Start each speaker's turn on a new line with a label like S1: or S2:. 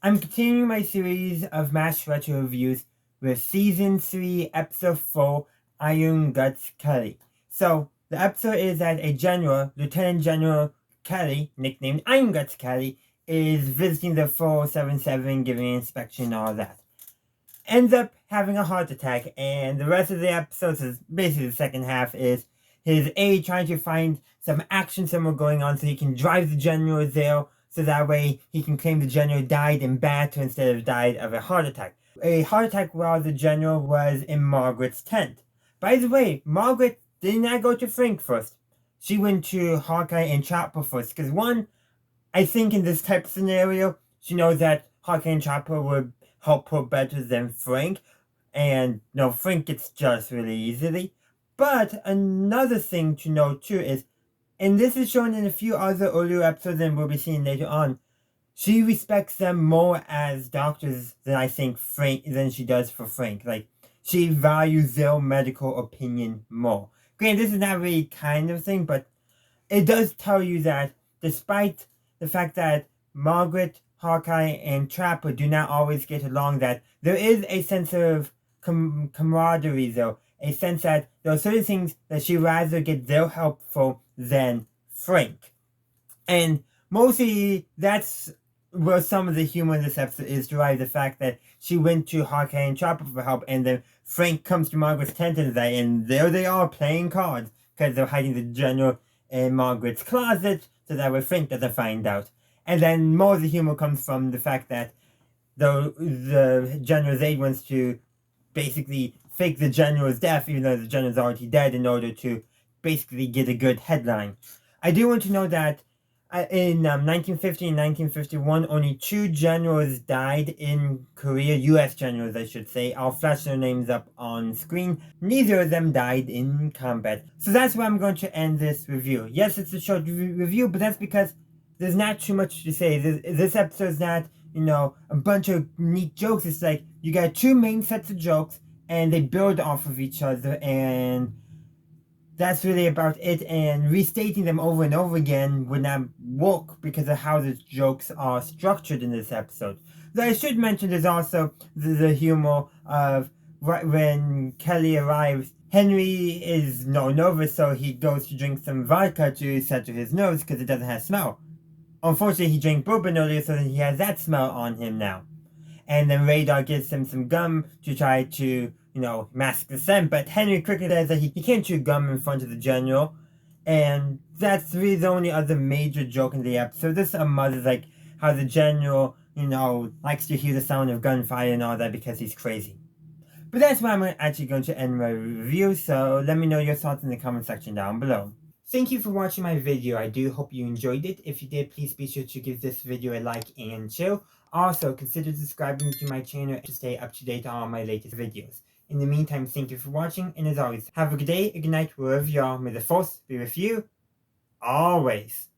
S1: I'm continuing my series of MASH retro reviews with Season 3, Episode 4, Iron Guts Kelly. So, the episode is that a general, Lieutenant General Kelly, nicknamed Iron Guts Kelly, is visiting the 477, giving an inspection and all that. Ends up having a heart attack, and the rest of the episode is basically the second half is his aide trying to find some action somewhere going on so he can drive the general there, so that way he can claim the general died in battle instead of died of a heart attack. A heart attack while the general was in Margaret's tent. By the way, Margaret did not go to Frank first. She went to Hawkeye and Chopper first, because one, I think in this type of scenario, she knows that Hawkeye and Chopper would help her better than Frank, and no, Frank gets just really easily. But another thing to note too is, and this is shown in a few other earlier episodes and we'll be seeing later on, she respects them more as doctors than I think than she does for Frank. Like, she values their medical opinion more. Granted, this is not really kind of thing, but it does tell you that despite the fact that Margaret, Hawkeye, and Trapper do not always get along, that there is a sense of camaraderie though. A sense that there are certain things that she'd rather get their help for than Frank. And mostly that's where some of the humor in this episode is derived, the fact that she went to Hawkeye and Chopper for help, and then Frank comes to Margaret's tent and there they are playing cards, because they're hiding the general in Margaret's closet, so that way Frank doesn't find out. And then more of the humor comes from the fact that the general's aide wants to basically fake the general's death, even though the general's already dead, in order to basically get a good headline. I do want to know that in 1950 and 1951, only 2 generals died in Korea, U.S. generals I should say. I'll flash their names up on screen. Neither of them died in combat. So that's where I'm going to end this review. Yes, it's a short review, but that's because there's not too much to say. This episode's not, a bunch of neat jokes. It's like, you got 2 main sets of jokes, and they build off of each other, and that's really about it. And restating them over and over again would not work because of how the jokes are structured in this episode. Though I should mention there's also the humor of when Kelly arrives, Henry is nervous, so he goes to drink some vodka to settle his nerves because it doesn't have smell. Unfortunately, he drank bourbon earlier, so he has that smell on him now. And then Radar gives him some gum to try to, mask the scent. But Henry quickly says that he can't chew gum in front of the general. And that's really the only other major joke in the episode. This is like how the general, likes to hear the sound of gunfire and all that because he's crazy. But that's where I'm actually going to end my review. So let me know your thoughts in the comment section down below. Thank you for watching my video. I do hope you enjoyed it. If you did, please be sure to give this video a like and share. Also, consider subscribing to my channel to stay up to date on all my latest videos. In the meantime, thank you for watching, and as always, have a good day, a good night, wherever you are. May the force be with you, always.